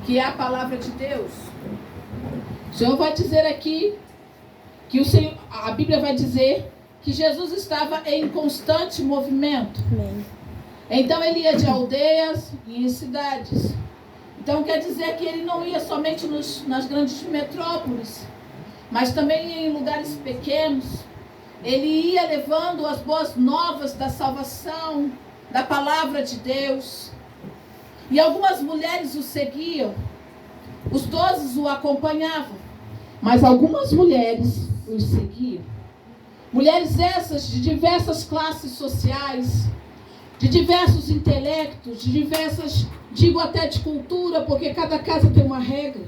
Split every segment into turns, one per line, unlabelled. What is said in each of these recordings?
que é a palavra de Deus. O Senhor vai dizer aqui que a Bíblia vai dizer que Jesus estava em constante movimento.
Amém.
Então ele ia de aldeias e em cidades. Então quer dizer que ele não ia somente nas grandes metrópoles, mas também ia em lugares pequenos. Ele ia levando as boas novas da salvação, da palavra de Deus. E algumas mulheres o seguiam. Os 12 o acompanhavam. Mas algumas mulheres os seguiam. Mulheres essas de diversas classes sociais, de diversos intelectos, de diversas, digo até de cultura, porque cada casa tem uma regra.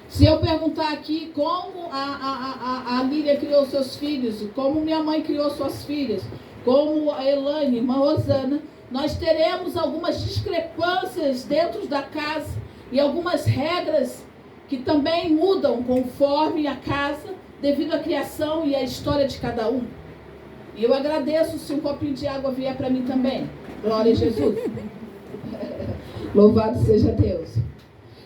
Se eu perguntar aqui como a Lília criou seus filhos, como minha mãe criou suas filhas, como a Elaine, irmã Rosana, nós teremos algumas discrepâncias dentro da casa e algumas regras que também mudam conforme a casa, devido à criação e à história de cada um. E eu agradeço se um copinho de água vier para mim também. Glória a Jesus. Louvado seja Deus.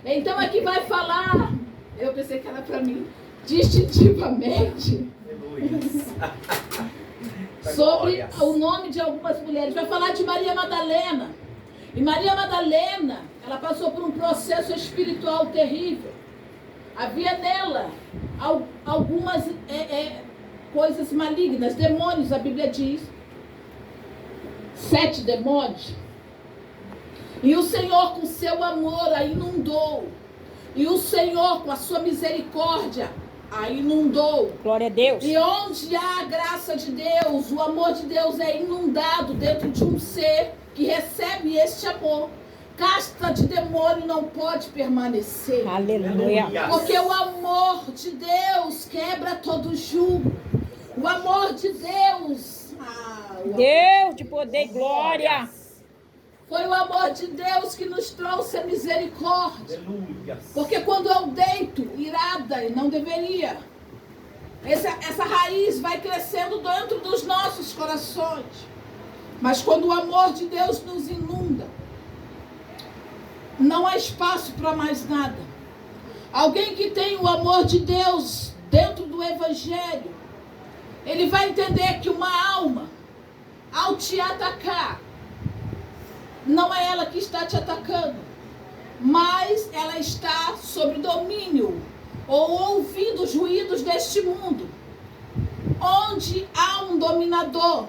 Então aqui vai falar, eu pensei que era para mim, distintivamente, sobre o nome de algumas mulheres. Vai falar de Maria Madalena. E Maria Madalena, ela passou por um processo espiritual terrível. Havia nela algumas coisas malignas, demônios, a Bíblia diz. 7 demônios. E o Senhor com seu amor a inundou. E o Senhor com a sua misericórdia a inundou.
Glória a Deus.
E onde há a graça de Deus, o amor de Deus é inundado dentro de um ser que recebe este amor. Casta de demônio não pode permanecer.
Aleluia.
Porque o amor de Deus quebra todo jugo. O amor de Deus.
Deus de poder e glória.
Foi o amor de Deus que nos trouxe a misericórdia. Porque quando eu deito irada e não deveria, essa raiz vai crescendo dentro dos nossos corações. Mas quando o amor de Deus nos inunda, não há espaço para mais nada. Alguém que tem o amor de Deus dentro do Evangelho, ele vai entender que uma alma, ao te atacar, não é ela que está te atacando, mas ela está sob domínio ou ouvindo os ruídos deste mundo, onde há um dominador.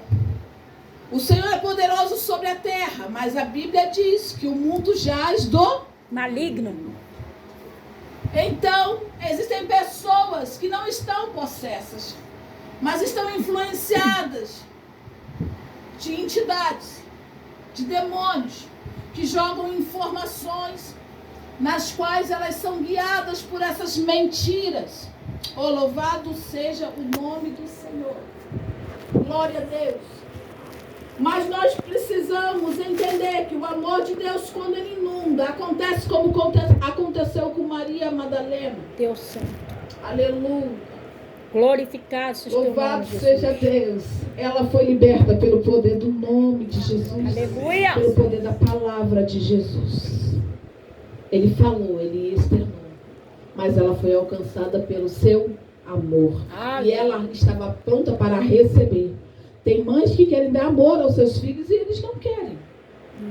O Senhor é poderoso sobre a terra, mas a Bíblia diz que o mundo jaz do
maligno.
Então, existem pessoas que não estão possessas, mas estão influenciadas de entidades, de demônios, que jogam informações nas quais elas são guiadas por essas mentiras. Oh, louvado seja o nome do Senhor. Glória a Deus. Mas nós precisamos entender que o amor de Deus, quando ele inunda, acontece como aconteceu com Maria Madalena.
Deus Santo.
Aleluia.
Glorificado seja o teu nome,
Louvado
Jesus.
seja Deus. Ela foi liberta pelo poder do nome de Jesus.
Aleluia.
Pelo poder da palavra de Jesus. Ele falou, ele externou. Mas ela foi alcançada pelo seu amor. E ela estava pronta para receber. Tem mães que querem dar amor aos seus filhos e eles não querem.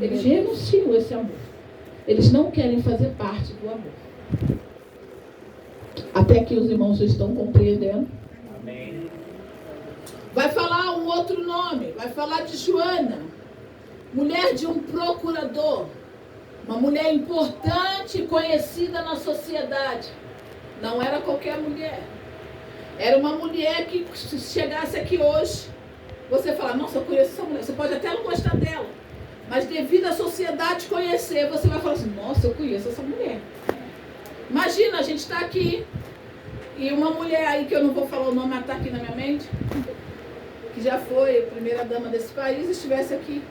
Eles renunciam a esse amor. Eles não querem fazer parte do amor. Até que os irmãos estão compreendendo.
Amém.
Vai falar um outro nome. Vai falar de Joana. Mulher de um procurador. Uma mulher importante e conhecida na sociedade. Não era qualquer mulher. Era uma mulher que, se chegasse aqui hoje, você fala, nossa, eu conheço essa mulher. Você pode até não gostar dela, mas devido à sociedade conhecer, você vai falar assim, nossa, eu conheço essa mulher. Imagina, a gente está aqui e uma mulher aí, que eu não vou falar o nome, mas está aqui na minha mente, que já foi a primeira dama desse país, estivesse aqui.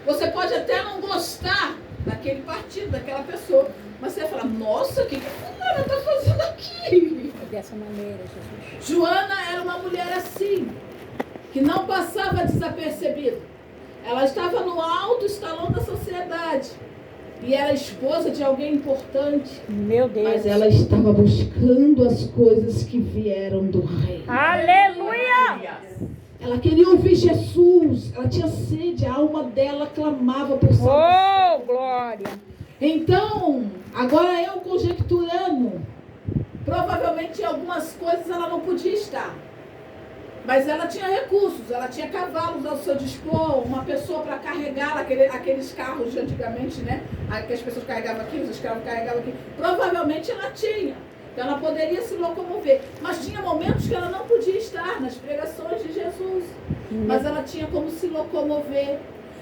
Você pode até não gostar daquele partido, daquela pessoa, mas você vai falar, nossa, o que a fulana está fazendo aqui?
Dessa maneira, Jesus.
Joana era uma mulher assim, que não passava desapercebida. Ela estava no alto escalão da sociedade. e era esposa de alguém importante.
Meu Deus.
Mas ela estava buscando as coisas que vieram do rei.
Aleluia.
Ela queria ouvir Jesus. Ela tinha sede. A alma dela clamava por salvação.
Oh, glória.
Então, agora eu conjecturando, provavelmente em algumas coisas ela não podia estar. Mas ela tinha recursos, ela tinha cavalos ao seu dispor, uma pessoa para carregar aqueles carros de antigamente, né? Que as pessoas carregavam aqui, os escravos carregavam aqui. Provavelmente ela tinha. Então ela poderia se locomover. Mas tinha momentos que ela não podia estar nas pregações de Jesus. Mas ela tinha como se locomover.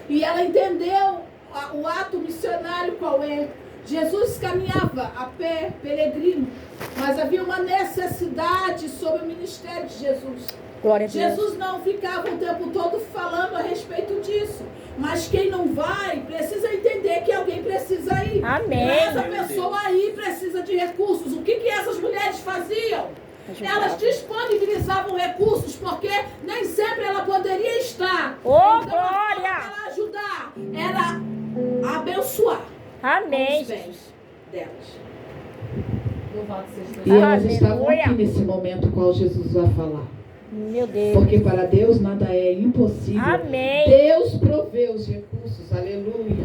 E ela entendeu o ato missionário qual é. Jesus caminhava a pé, peregrino. Mas havia uma necessidade sobre o ministério de Jesus.
Glória a Deus.
Jesus não ficava o tempo todo falando a respeito disso. Mas quem não vai, precisa entender que alguém precisa ir.
Amém.
Essa pessoa aí precisa de recursos. O que essas mulheres faziam? Elas disponibilizavam recursos, porque nem sempre ela poderia estar.
Oh,
então,
glória!
Para ajudar, era abençoar.
Amém.
Os bens delas.
Louvado seja Deus.
E elas
Aleluia.
estavam aqui nesse momento qual Jesus vai falar.
Meu Deus.
Porque para Deus nada é impossível.
Amém.
Deus provê os recursos. Aleluia.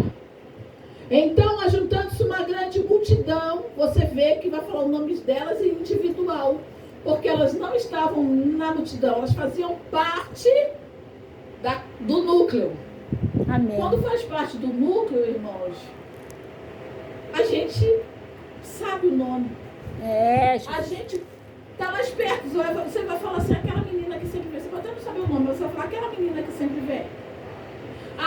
Então, ajuntando-se uma grande multidão, você vê que vai falar o nome delas em individual. Porque elas não estavam na multidão, elas faziam parte do núcleo.
Amém.
Quando faz parte do núcleo, irmãos, a gente sabe o nome. A gente está mais perto. Você vai falar assim, aquela menina que sempre vem. Você pode até não saber o nome, mas você vai falar aquela menina que sempre vem.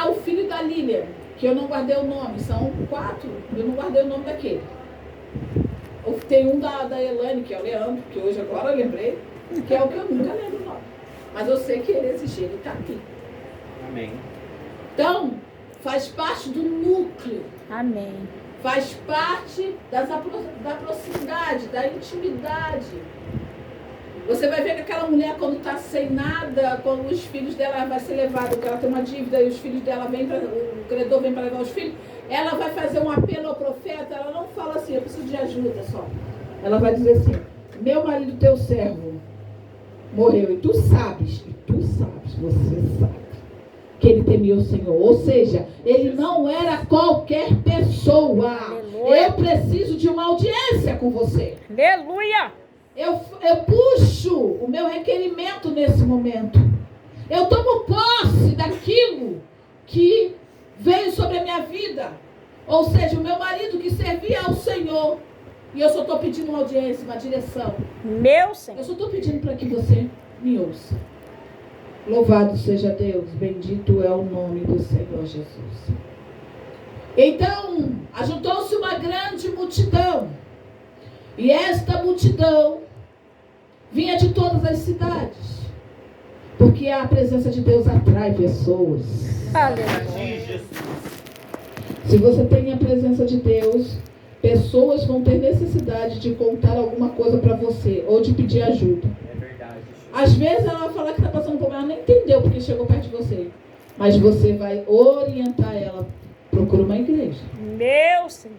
O filho da Lilian, que eu não guardei o nome, são 4, eu não guardei o nome daquele. Tem um da Elane, que é o Leandro, que hoje agora eu lembrei, que é o que eu nunca lembro o nome. Mas eu sei que ele existe, ele está aqui.
Amém.
Então, faz parte do núcleo.
Amém.
Faz parte da proximidade, da intimidade. Você vai ver que aquela mulher, quando está sem nada, quando os filhos dela vai ser levado, porque ela tem uma dívida e os filhos dela o credor vem para levar os filhos, ela vai fazer um apelo ao profeta, ela não fala assim, eu preciso de ajuda só. Ela vai dizer assim, meu marido, teu servo, morreu, e tu sabes, você sabe, que ele temia o Senhor. Ou seja, ele não era qualquer pessoa.
Aleluia.
Eu preciso de uma audiência com você.
Aleluia.
Eu puxo o meu requerimento nesse momento. Eu tomo posse daquilo que veio sobre a minha vida. Ou seja, o meu marido que servia ao Senhor. E eu só estou pedindo uma audiência, uma direção.
Meu Senhor.
Eu só estou pedindo para que você me ouça. Louvado seja Deus, bendito é o nome do Senhor Jesus. Então, ajuntou-se uma grande multidão. E esta multidão vinha de todas as cidades. Porque a presença de Deus atrai pessoas.
Aleluia.
Se você tem a presença de Deus, pessoas vão ter necessidade de contar alguma coisa para você ou de pedir ajuda.
É verdade.
Às vezes ela vai falar que está passando por problema, ela nem entendeu porque chegou perto de você. Mas você vai orientar ela. Procura uma igreja.
Meu Senhor.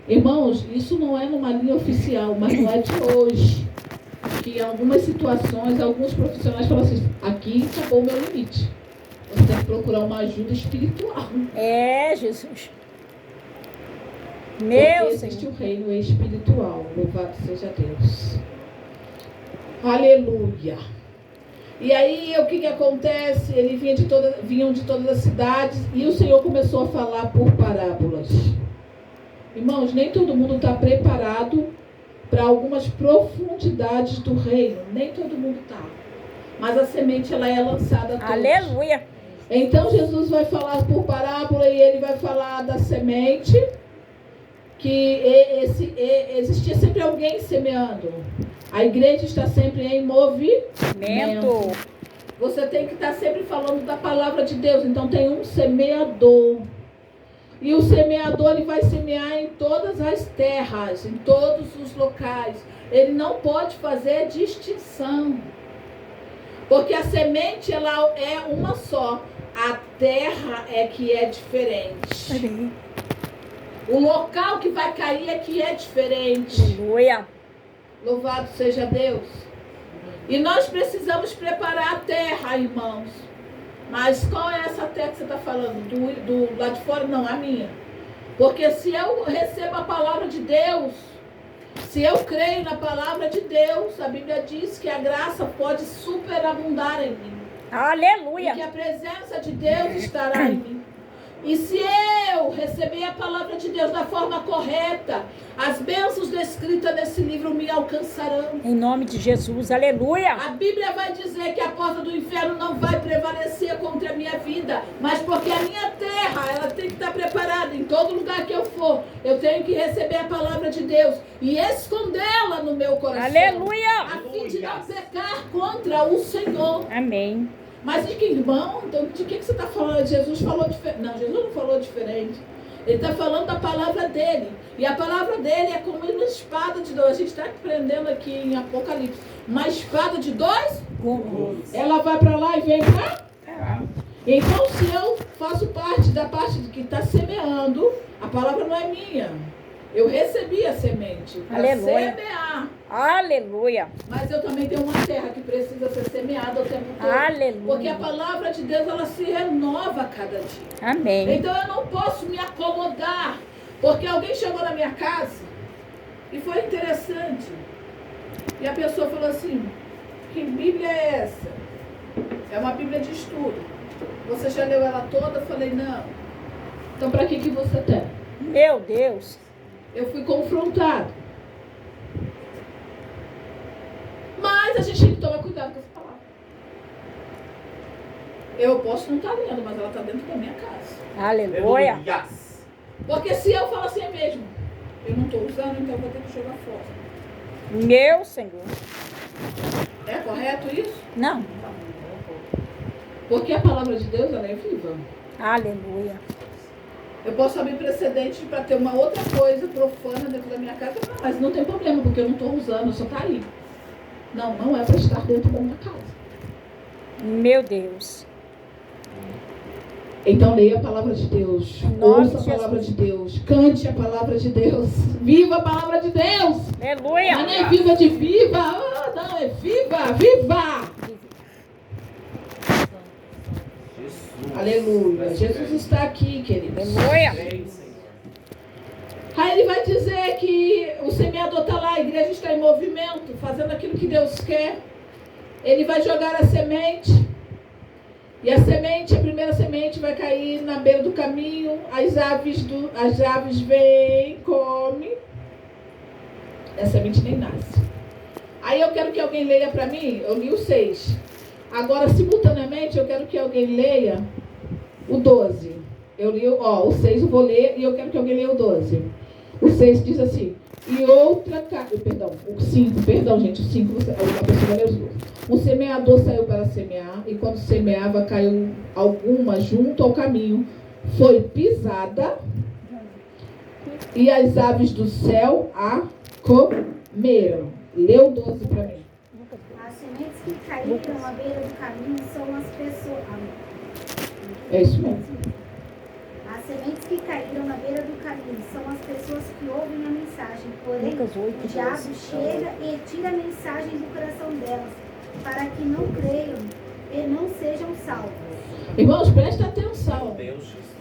Irmãos, isso não é numa linha oficial, mas não é de hoje. Que em algumas situações, alguns profissionais falam assim, aqui acabou o meu limite. Você tem que procurar uma ajuda espiritual.
Jesus.
Porque
Meu
existe
Senhor.
o reino espiritual. Louvado seja Deus. Aleluia. E aí, o que acontece? Ele vinham de todas as cidades e o Senhor começou a falar por parábolas. Irmãos, nem todo mundo está preparado para algumas profundidades do reino. Nem todo mundo está. Mas a semente, ela é lançada a todos.
Aleluia.
Então, Jesus vai falar por parábola e ele vai falar da semente, que existia sempre alguém semeando. A igreja está sempre em movimento. Você tem que estar sempre falando da palavra de Deus. Então, tem um semeador. E o semeador, ele vai semear em todas as terras, em todos os locais. Ele não pode fazer distinção. Porque a semente, ela é uma só. A terra é que é diferente. O local que vai cair é que é diferente.
Aleluia.
Louvado seja Deus. E nós precisamos preparar a terra, irmãos. Mas qual é essa terra que você está falando? Do lá de fora? Não, a minha. Porque se eu recebo a palavra de Deus, se eu creio na palavra de Deus, a Bíblia diz que a graça pode superabundar em mim.
Aleluia.
E que a presença de Deus estará em mim. E se eu receber a palavra de Deus da forma correta, as bênçãos descritas nesse livro me alcançarão.
Em nome de Jesus. Aleluia.
A Bíblia vai dizer que a porta do inferno não vai prevalecer contra a minha vida, mas porque a minha terra, ela tem que estar preparada em todo lugar que eu for. Eu tenho que receber a palavra de Deus e escondê-la no meu coração.
Aleluia.
A fim de não pecar contra o Senhor.
Amém.
Mas de que, irmão? Então, de que você está falando? Jesus falou diferente. Não, Jesus não falou diferente. Ele está falando da palavra dele. E a palavra dele é como uma espada de dois. A gente está aprendendo aqui em Apocalipse. Uma espada de dois? Ela vai para lá e vem para cá. Então, se eu faço parte da parte que está semeando, a palavra não é minha. Eu recebi a semente para semear.
Aleluia.
Mas eu também tenho uma terra que precisa ser semeada o tempo todo.
Aleluia.
Porque a palavra de Deus, ela se renova a cada dia.
Amém.
Então eu não posso me acomodar. Porque alguém chegou na minha casa e foi interessante. E a pessoa falou assim: que Bíblia é essa? É uma Bíblia de estudo. Você já leu ela toda? Eu falei: não. Então para que você tem?
Meu Deus.
Eu fui confrontado. Mas a gente tem que tomar cuidado com essa palavra. Eu posso não estar lendo, mas ela está dentro da minha casa.
Aleluia.
Porque se eu falo assim mesmo, eu não estou usando, então eu vou ter que jogar fora.
Meu Senhor.
É correto isso?
Não.
Porque a palavra de Deus, ela é viva.
Aleluia.
Eu posso abrir precedente para ter uma outra coisa profana dentro da minha casa, mas não tem problema, porque eu não estou usando, só está aí. Não, não é para estar dentro da minha casa.
Meu Deus.
Então leia a palavra de Deus, ouça a palavra de Deus, cante a palavra de Deus, viva a palavra de Deus.
Aleluia.
Não é viva de viva, não, é viva, viva. Aleluia. Jesus está aqui, queridos.
Aleluia.
Aí ele vai dizer que o semeador está lá, a igreja está em movimento, fazendo aquilo que Deus quer. Ele vai jogar a semente. E a semente, a primeira semente vai cair na beira do caminho. As aves vêm, comem. E a semente nem nasce. Aí eu quero que alguém leia para mim, eu li o 6. Agora, simultaneamente, eu quero que alguém leia o 12. Eu li o 6, eu vou ler e eu quero que alguém leia o 12. O 6 diz assim: e outra o 5, gente, o 5, a pessoa vai ler os dois. Um semeador saiu para semear, e quando semeava, caiu alguma junto ao caminho. Foi pisada, e as aves do céu a comeram. Lê o 12 para mim.
As sementes que caíram à beira do caminho são as pessoas.
É isso mesmo.
As sementes que caíram na beira do caminho são as pessoas que ouvem a mensagem, porém o diabo chega e tira a mensagem do coração delas, para que não creiam e não sejam salvos.
Irmãos, presta atenção.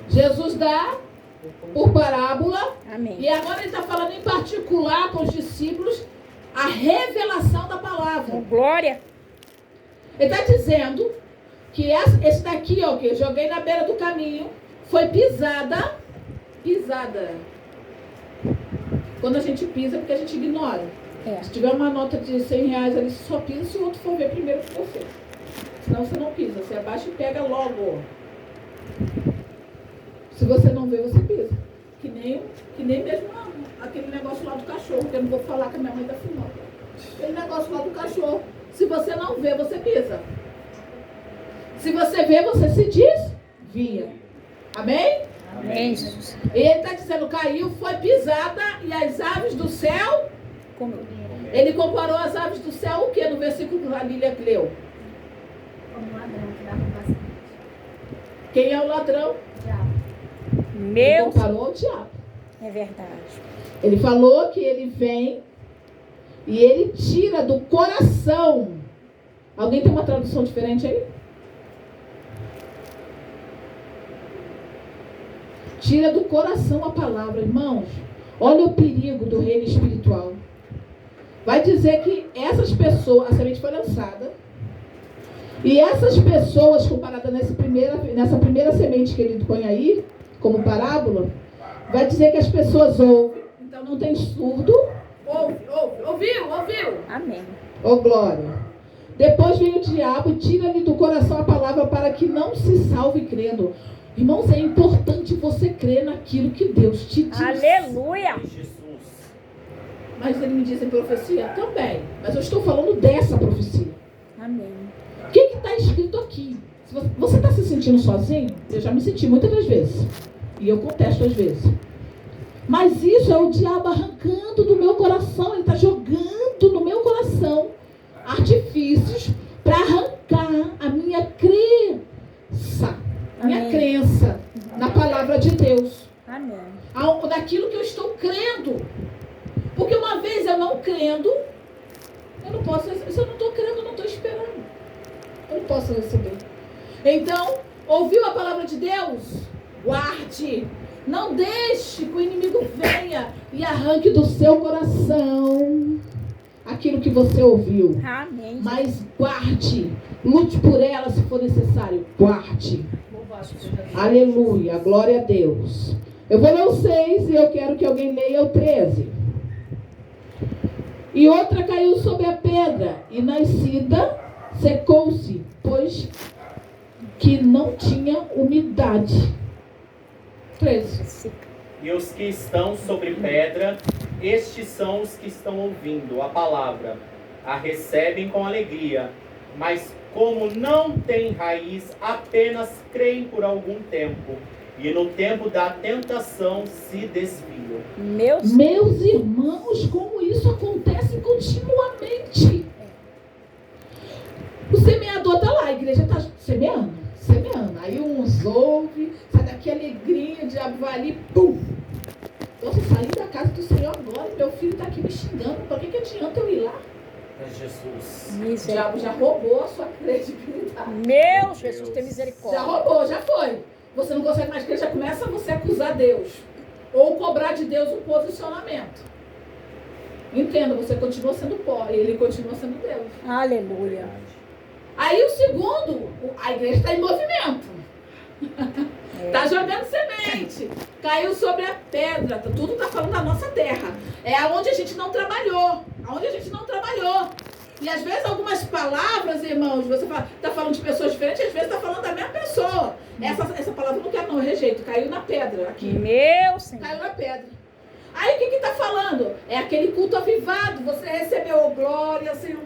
Jesus dá por parábola.
Amém.
E agora ele está falando em particular com os discípulos a revelação da palavra.
Glória.
Ele está dizendo que esse daqui, ó, que eu joguei na beira do caminho, foi pisada. Quando a gente pisa, porque a gente ignora.
É.
Se tiver uma nota de 100 reais ali, você só pisa se o outro for ver primeiro que você. Senão você não pisa, você abaixa e pega logo. Se você não vê, você pisa. Que nem mesmo aquele negócio lá do cachorro, que eu não vou falar que a minha mãe está filmando. Aquele negócio lá do cachorro. Se você não vê, você pisa. Se você vê, você se desvia. Amém?
Amém, Jesus.
Ele está dizendo, caiu, foi pisada, e as aves do céu...
Comeu.
Ele comparou as aves do céu o que no versículo que a Lília leu?
Como ladrão que dava bastante.
Quem é o ladrão?
Diabo.
Ele
Meu.
comparou o diabo.
É verdade.
Ele falou que ele vem e ele tira do coração. Alguém tem uma tradução diferente aí? Tira do coração a palavra, irmãos. Olha o perigo do reino espiritual. Vai dizer que essas pessoas, a semente foi lançada, e essas pessoas, comparadas nessa primeira semente que ele põe aí, como parábola, vai dizer que as pessoas ouvem, então não tem surdo. Ouviu?
Amém.
Ô glória. Depois vem o diabo e tira-lhe do coração a palavra para que não se salve crendo. Irmãos, é importante você crer naquilo que Deus te diz.
Aleluia.
Mas ele me diz em profecia? Também. Mas eu estou falando dessa profecia.
Amém.
O que está escrito aqui? Se você está se sentindo sozinho? Eu já me senti muitas das vezes. E eu contesto às vezes. Mas isso é o diabo arrancando do meu coração. Ele está jogando no meu coração artifícios para arrancar a minha crença. Minha crença na palavra de Deus.
Amém.
Daquilo que eu estou crendo. Porque uma vez eu não crendo, eu não posso, se eu não estou crendo, eu não estou esperando. Eu não posso receber. Então, ouviu a palavra de Deus? Guarde. Não deixe que o inimigo venha e arranque do seu coração aquilo que você ouviu.
Amém.
Mas guarde. Lute por ela se for necessário. Guarde. Aleluia. Glória a Deus. Eu vou ler o 6 e eu quero que alguém leia o 13. E outra caiu sobre a pedra, e nascida secou-se, pois que não tinha umidade. 13.
E os que estão sobre pedra, estes são os que estão ouvindo a palavra, a recebem com alegria, mas como não têm raiz, apenas creem por algum tempo, e no tempo da tentação se desviam.
Meus irmãos, como isso acontece continuamente. O semeador está lá, a igreja está semeando. Aí uns ouvem, sai daqui alegria, o diabo vai ali, pum. Nossa, eu saí da casa do Senhor agora e meu filho está aqui me xingando. Para que adianta eu ir lá?
É Jesus.
O diabo já roubou a sua credibilidade.
Meu Jesus, tem misericórdia.
Já roubou, já foi. Você não consegue mais crer, já começa você a acusar Deus. Ou cobrar de Deus um posicionamento. Entenda, você continua sendo pó e ele continua sendo Deus.
Aleluia.
Aí o segundo, a igreja está em movimento. Está jogando semente. Caiu sobre a pedra. Tudo está falando da nossa terra. É aonde a gente não trabalhou. E às vezes algumas palavras, irmãos, você está falando de pessoas diferentes, às vezes está falando da mesma pessoa. Essa palavra eu não quero, não, eu rejeito. Caiu na pedra aqui.
Meu Senhor.
Caiu na pedra. Aí o que está falando? É aquele culto avivado. Você recebeu glória, o Senhor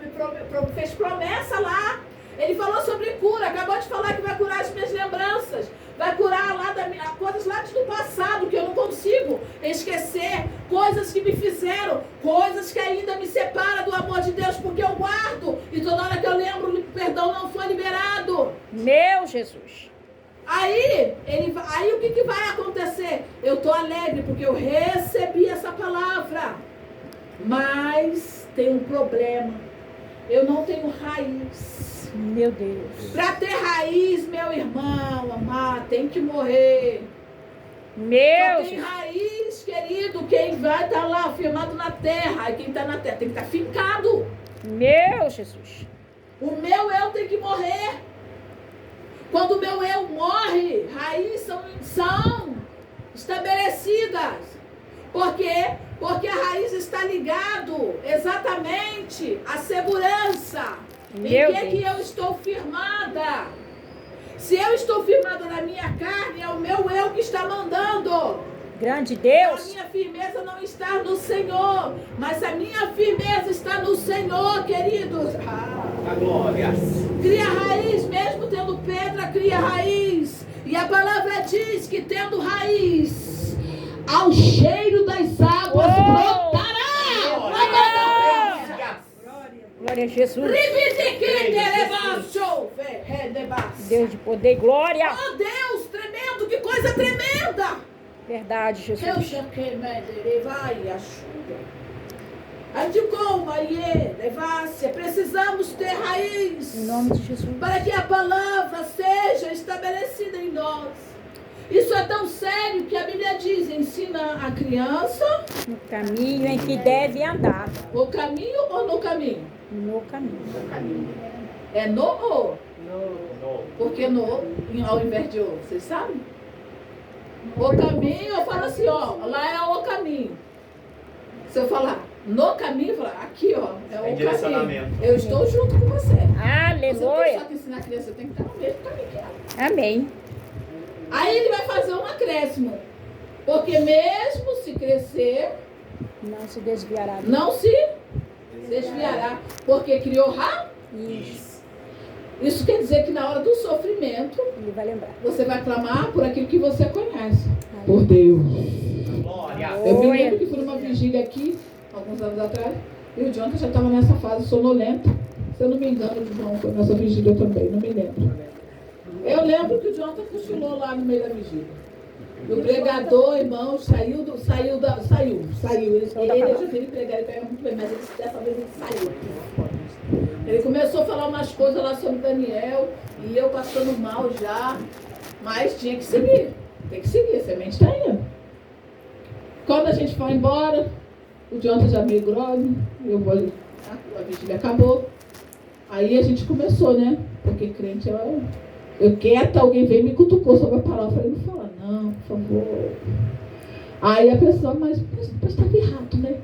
fez promessa lá. Ele falou sobre cura, acabou de falar que vai curar as minhas lembranças. Vai curar lá coisas lá do passado, que eu não consigo esquecer. Coisas que me fizeram, coisas que ainda me separam do amor de Deus, porque eu guardo. E toda hora que eu lembro, o perdão não foi liberado.
Meu Jesus.
Aí o que vai acontecer? Eu estou alegre porque eu recebi essa palavra. Mas tem um problema. Eu não tenho raiz.
Meu Deus.
Para ter raiz, meu irmão, amado, tem que morrer.
Meu
Só tem raiz, querido, quem vai estar lá firmado na terra. E quem está na terra tem que estar fincado.
Meu Jesus.
O meu eu tem que morrer. Quando o meu eu morre, raízes são estabelecidas. Por quê? Porque a raiz está ligado exatamente à segurança. Em que eu estou firmada? Se eu estou firmada na minha carne, é o meu eu que está mandando.
Grande Deus.
A minha firmeza não está no Senhor, mas a minha firmeza está no Senhor, queridos.
A glória.
Cria raiz, mesmo tendo pedra, cria raiz. E a palavra diz que tendo raiz, ao cheiro das águas brotará.
Glória a Jesus. Deus de poder e glória.
Oh Deus, tremendo, que coisa tremenda.
Verdade,
Eu
Jesus.
já que me vai ajuda. Adicom, vai levar-se. Precisamos ter raiz.
Em nome de Jesus.
Para que a palavra seja estabelecida em nós. Isso é tão sério que a Bíblia diz, ensina a criança
No caminho em que deve andar.
o caminho ou no caminho?
No caminho.
É no ou?
No.
Por que no ao invés de o? Vocês sabem? O caminho, eu falo assim, ó, lá é o caminho. Se eu falar no caminho, eu falo, aqui, ó, é o caminho.
direcionamento.
Eu estou junto com você. Você não tem
Aleluia.
só que ensinar a criança, você tem que estar no mesmo caminho que ela.
Amém.
Aí ele vai fazer um acréscimo. Porque mesmo se crescer,
Não se desviará.
não se desviará. Porque criou raiz.
Isso.
Isso quer dizer que na hora do sofrimento,
Ele vai lembrar.
você vai clamar por aquilo que você conhece. Por Deus.
Glória.
Eu me lembro que fui numa vigília aqui, alguns anos atrás, e o Jonathan já estava nessa fase sonolenta. Se eu não me engano, o João foi nessa vigília também, não me lembro. Eu lembro que o Jonathan cochilou lá no meio da vigília. E o pregador, irmão, saiu. Ele já teve pregar, ele pega muito bem, mas dessa vez ele saiu. Ele começou a falar umas coisas lá sobre Daniel, e eu passando mal já, mas tinha que seguir. Tem que seguir, a semente está indo. Quando a gente foi embora, o Jonathan já meio grogue, a vigília acabou. Aí a gente começou, né? Porque crente eu quieta, alguém veio e me cutucou sobre a palavra. Eu falei, não fala não, por favor. Aí a pessoa, mas estava errado, né?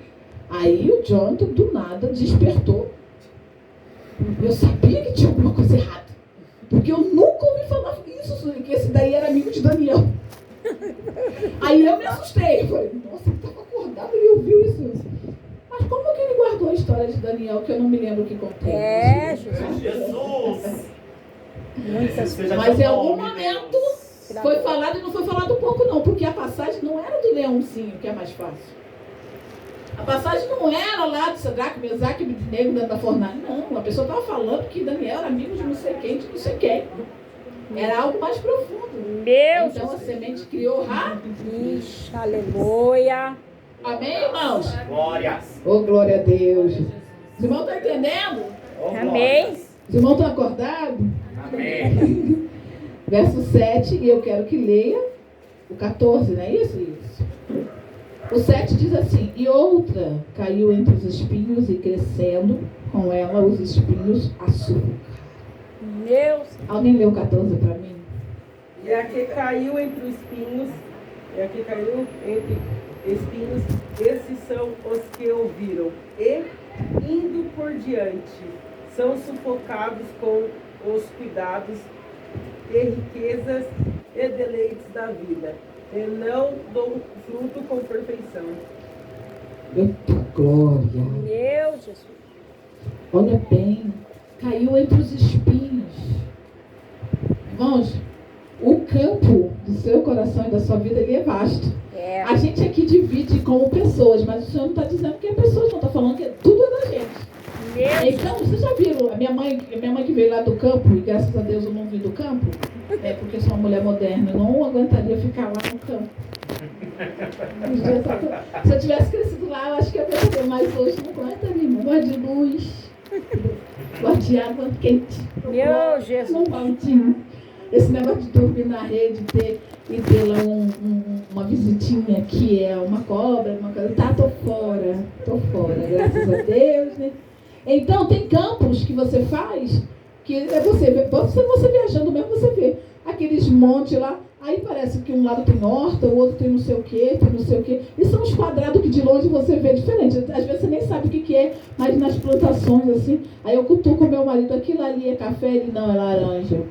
Aí o Jonathan, do nada, despertou. Eu sabia que tinha alguma coisa errada. Porque eu nunca ouvi falar isso, que esse daí era amigo de Daniel. Aí eu me assustei. Eu falei, nossa, ele estava acordado, ele ouviu isso. Mas como que ele guardou a história de Daniel, que eu não me lembro o que contei?
É, Jesus.
Jesus.
Muitas
Seja
Mas em
teu
algum
nome,
momento
Deus.
foi falado e não foi falado pouco não, porque a passagem não era do leãozinho, que é mais fácil. A passagem não era lá de Sadraque, Mesaque e Abednego dentro da fornalha. Não, a pessoa estava falando que Daniel era amigo de não sei quem, de não sei quem. Era algo mais profundo.
Meu
Então a
Jesus.
semente criou raiz.
Ixi, aleluia.
Amém, irmãos?
Glórias.
Oh, glória a Deus. Os irmãos estão entendendo?
Oh,
Amém.
glórias.
Os irmãos estão acordados?
Amém.
Verso 7, e eu quero que leia o 14, não é isso? Isso. O 7 diz assim, e outra caiu entre os espinhos e crescendo com ela os espinhos a sufocar.
Meu.
Alguém leu o 14 para mim?
E a que caiu entre os espinhos, esses são os que ouviram, e, indo por diante, são sufocados com os cuidados e riquezas e deleites da vida, e não dão fruto com perfeição.
Eita glória!
Meu Jesus.
Olha bem, caiu entre os espinhos. Irmãos, o campo do seu coração e da sua vida, ele é vasto.
É.
A gente aqui divide como pessoas, mas o Senhor não está dizendo que é pessoas, não está falando que tudo é da gente.
Meu.
Então, vocês já viram, a minha mãe que veio lá do campo, e graças a Deus eu não vim do campo, porque sou uma mulher moderna, eu não aguentaria ficar lá no campo. Se eu tivesse crescido lá, eu acho que eu ia perder, mas hoje não aguentaria, irmão. Gosto de luz, gosto de água quente.
Meu Jesus.
Não baldinho. Esse negócio de dormir na rede e ter lá uma visitinha que é uma cobra, uma coisa. Tá, tô fora, graças a Deus, né? Então tem campos que você faz, que é você viajando mesmo, você vê aqueles montes lá, aí parece que um lado tem horta, o outro tem não sei o quê, e são uns quadrados que de longe você vê diferente, às vezes você nem sabe o que é, mas nas plantações assim, aí eu cutuco o meu marido, aquilo ali é café, ele não, é laranja.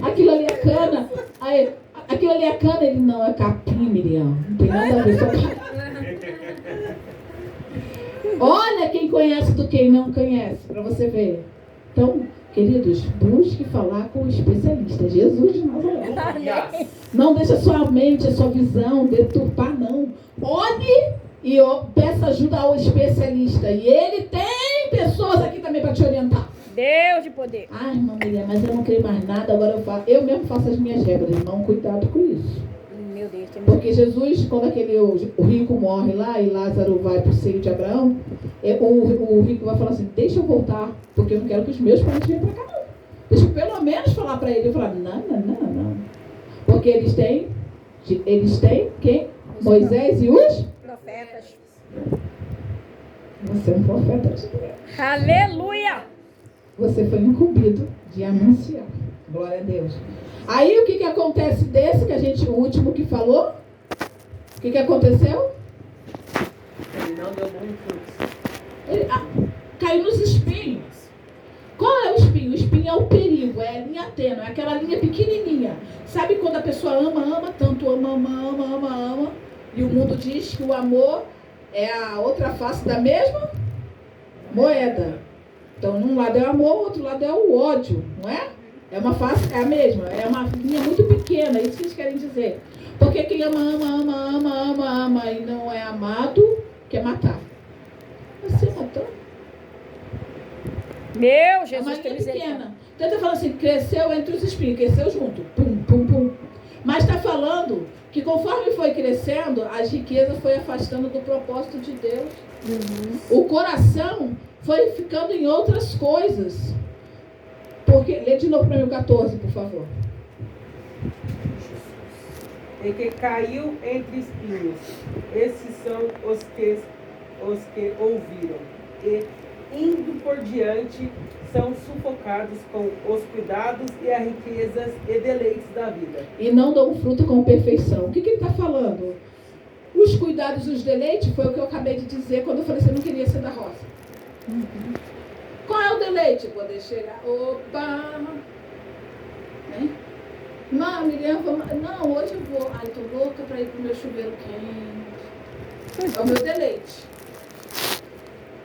Aquilo ali é cana, aí, aquilo ali é cana, ele não, é capim, Miriam, não tem nada a ver, só olha quem conhece do quem não conhece, para você ver. Então, queridos, busque falar com o especialista, Jesus de Nazaré. Não deixe a sua mente, a sua visão deturpar, não. Olhe e peça ajuda ao especialista. E ele tem pessoas aqui também para te orientar.
Deus de poder.
Ah, irmã Miriam, mas eu não creio mais nada, agora eu mesmo faço as minhas regras, irmão, cuidado com isso.
Meu Deus, tem
Porque Jesus, quando o rico morre lá e Lázaro vai para o seio de Abraão, o rico vai falar assim, deixa eu voltar, porque eu não quero que os meus parentes venham para cá não. Deixa eu pelo menos falar para ele. Eu falar, não. Porque eles têm quem? Moisés e os?
profetas.
Você é um profeta de Deus.
Aleluia!
Você foi incumbido de anunciar. Glória a Deus. Aí o que acontece desse, o último que falou? O que aconteceu?
Ele não deu bom fruto.
Caiu nos espinhos. Qual é o espinho? O espinho é o perigo, é a linha tênue, é aquela linha pequenininha. Sabe quando a pessoa ama tanto, ama, e o mundo diz que o amor é a outra face da mesma moeda. Então, num lado é o amor, o outro lado é o ódio, não é? É uma face, é a mesma, é uma linha muito pequena, é isso que eles querem dizer. Porque quem ama e não é amado, quer matar. Você matou?
Meu Jesus,
É uma
tem
linha
misericórdia.
pequena. Então está falando assim, cresceu entre os espinhos, cresceu junto. Pum. Mas está falando que conforme foi crescendo, as riquezas foi afastando do propósito de Deus. O coração foi ficando em outras coisas. Porque, lê de novo para mim o 14, por favor.
E que caiu entre espinhos. Esses são os que ouviram. E, indo por diante, são sufocados com os cuidados e as riquezas e deleites da vida.
E não dão fruto com perfeição. O que ele está falando? Os cuidados e os deleites foi o que eu acabei de dizer quando eu falei que você não queria ser da roça. Qual é o deleite? Poder chegar. Opa! Né? Não, Miriam, não, hoje eu vou. Ai, tô louca para ir pro meu chuveiro quente. É o meu deleite.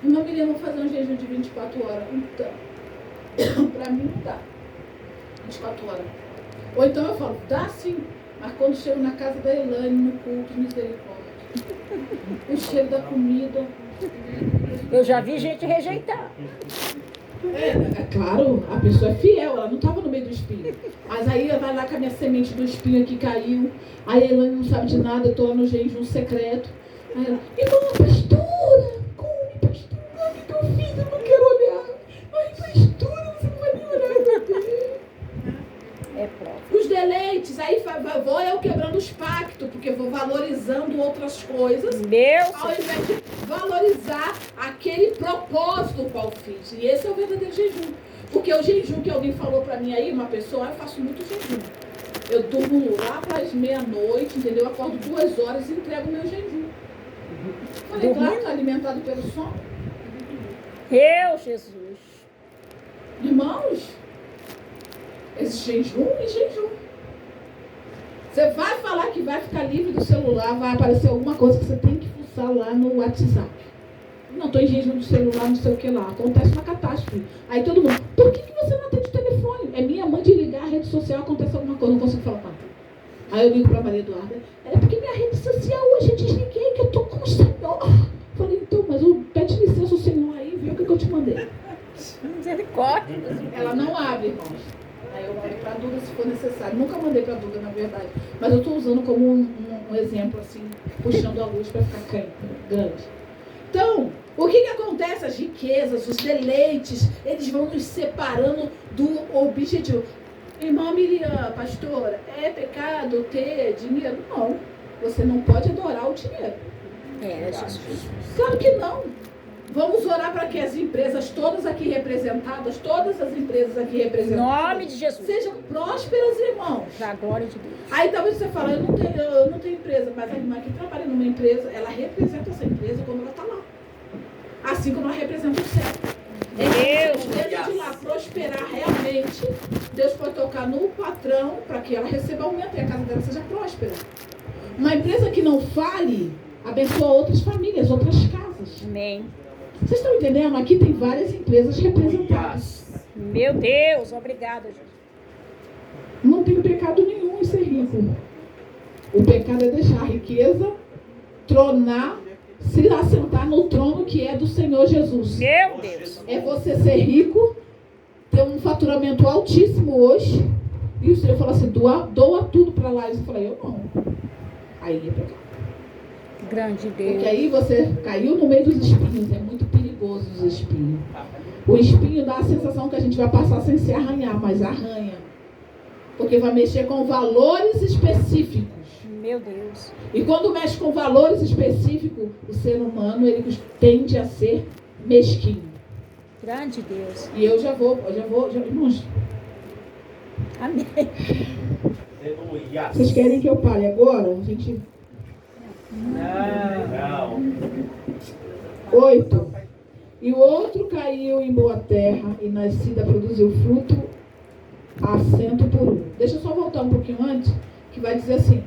Irmã Miriam, vou fazer um jejum de 24 horas. Então, para mim não dá. 24 horas. Ou então eu falo, dá sim. Mas quando chego na casa da Elaine, no culto, misericórdia. O cheiro da comida.
Eu já vi gente rejeitar.
É claro, a pessoa é fiel, ela não estava no meio do espinho. Mas aí ela vai lá com a minha semente do espinho que caiu. Aí a Elaine não sabe de nada, eu estou lá no jejum secreto. Aí ela, irmã, pastora, come, pastora, o que eu fiz? Eu não quero olhar. Ai, pastora, você não vai nem olhar, meu Deus.
É prova.
Os deleites, aí vou eu quebrando os pactos, porque vou valorizando outras coisas.
Meu
Ao invés de valorizar aquele propósito qual fiz. E esse é o verdadeiro jejum. Porque o jejum que alguém falou pra mim aí, uma pessoa, eu faço muito jejum. Eu durmo lá para as meia-noite, entendeu? Eu acordo 2 horas e entrego o meu jejum. Falei, claro, tá alimentado pelo sono.
Meu Jesus.
Irmãos, esse jejum e jejum. Você vai falar que vai ficar livre do celular, vai aparecer alguma coisa que você tem que fuçar lá no WhatsApp. Não, estou em jejum do celular, não sei o que lá. Acontece uma catástrofe. Aí todo mundo, por que você não atende o telefone? É minha mãe de ligar a rede social, acontece alguma coisa, não consigo falar com ela. Aí eu ligo para a Maria Eduarda, é porque minha rede social hoje eu desliguei, que eu estou com o Senhor. Falei, então, mas pede licença o Senhor aí, viu o que eu te mandei.
Misericórdia.
Ela não abre, irmãos. Aí eu mando para a Duda se for necessário. Nunca mandei para a Duda, na verdade. Mas eu estou usando como um exemplo, assim, puxando a luz para ficar grande. Então, o que acontece? As riquezas, os deleites, eles vão nos separando do objetivo. Irmã Miriam, pastora, é pecado ter dinheiro? Não. Você não pode adorar o dinheiro.
É, Jesus.
Claro que não. Vamos orar para que as empresas todas aqui representadas, todas as empresas aqui
Em
representadas,
nome de Jesus.
sejam prósperas, irmãos.
Para a glória de Deus.
Aí talvez você fale, eu não tenho empresa, mas a irmã que trabalha numa empresa, ela representa essa empresa quando ela está lá. Assim como ela representa o céu.
Deus.
Dentro de lá prosperar realmente, Deus pode tocar no patrão para que ela receba aumento e a casa dela seja próspera. Uma empresa que não fale, abençoa outras famílias, outras casas.
Amém.
Vocês estão entendendo? Aqui tem várias empresas representadas.
Meu Deus, obrigada, Jesus.
Não tem pecado nenhum em ser rico. O pecado é deixar a riqueza tronar, se assentar no trono que é do Senhor Jesus.
Meu Deus.
É você ser rico tem um faturamento altíssimo hoje, e o Senhor falou assim, doa tudo para lá. E eu falei, eu não. Aí ia para cá.
Grande Deus.
Porque aí você caiu no meio dos espinhos, é muito perigoso os espinhos. O espinho dá a sensação que a gente vai passar sem se arranhar, mas arranha. Porque vai mexer com valores específicos.
Meu Deus.
E quando mexe com valores específicos, o ser humano ele tende a ser mesquinho.
Grande Deus.
E eu já vou, irmãos.
Amém.
Aleluia.
Vocês querem que eu pare agora? A gente...
Não.
8. E o outro caiu em boa terra e nascida produziu fruto a 100 por 1. Deixa eu só voltar um pouquinho antes, que vai dizer assim,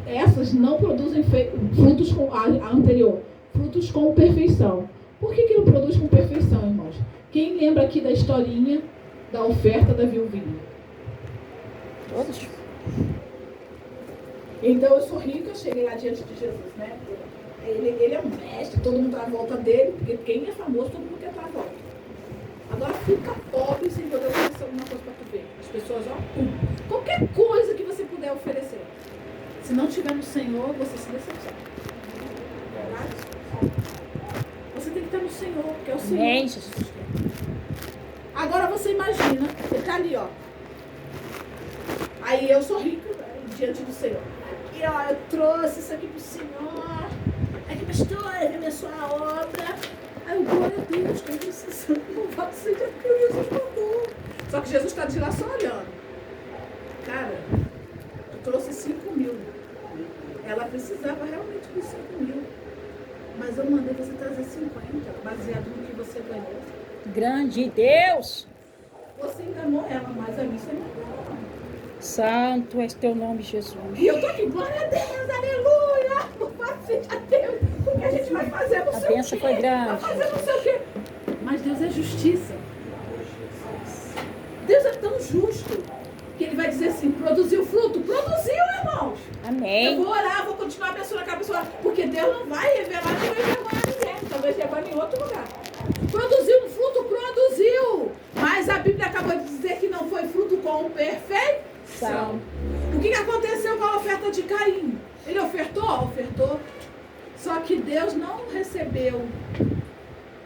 essas não produzem frutos com a anterior, frutos com perfeição. Por que não produz com perfeição, irmãos? Quem lembra aqui da historinha da oferta da viuvinha?
Todos.
Então eu sou rica, cheguei lá diante de Jesus, né? Ele é um mestre, todo mundo está à volta dele, porque quem é famoso, todo mundo quer estar à volta. Agora fica pobre sem poder oferecer alguma coisa para tu ver. As pessoas, qualquer coisa que você puder oferecer. Se não tiver no Senhor, você se decepciona. Verdade? Você tem que estar no Senhor, que é o Senhor.
Amém, Jesus.
Agora você imagina, ele está ali, ó. Aí eu sou rica, diante do Senhor. E ó, eu trouxe isso aqui pro Senhor. Aqui, pastor, ele abençoou a obra. Aí eu, glória a Deus, que eu preciso. Louvado seja Deus, Jesus mandou. Só que Jesus está de lá só olhando. Cara, eu trouxe 5 mil. Ela precisava realmente de 5 mil. Mas eu mandei você trazer 50, baseado no que você ganhou.
Grande Deus.
Você enganou ela, mas a mim você não enganou.
Santo é teu nome, Jesus.
E eu tô aqui, glória a Deus, aleluia! Louvado seja Deus! O que a gente vai fazer? Não sei o quê.
A bênção foi grande.
Vai fazer não sei o quê. Mas Deus é justiça. Deus é tão justo que Ele vai dizer assim, produziu fruto? Produziu, irmãos!
Amém.
Eu vou orar, vou continuar abençoando aquela pessoa, porque Deus não vai revelar que vai envergonhar ninguém. Talvez levando em outro lugar. Produziu um fruto? Produziu! Mas a Bíblia acabou de dizer que não foi fruto com perfeição. O que aconteceu com a oferta de Caim? Ele ofertou? Ofertou. Só que Deus não recebeu.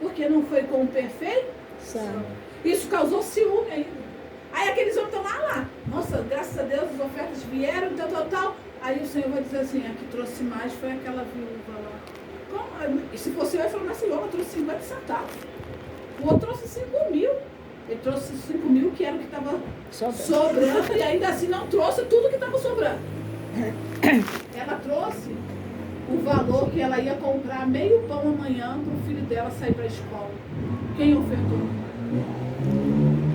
Porque não foi com perfeição. Isso causou ciúme ainda. Aí aqueles homens estão lá. Nossa, graças a Deus as ofertas vieram, tal. Aí o Senhor vai dizer assim, a que trouxe mais foi aquela viúva lá. Como? E se fosse eu falar assim, eu trouxe 50 centavos. O outro trouxe 5 mil. Ele trouxe 5 mil, que era o que estava sobrando, e ainda assim não trouxe tudo que estava sobrando. Ela trouxe o valor que ela ia comprar meio pão amanhã para o filho dela sair para a escola. Quem ofertou?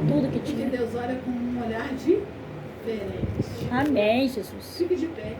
Tudo que
Porque
tinha.
Deus olha com um olhar diferente.
Amém, Jesus.
Fique de pé.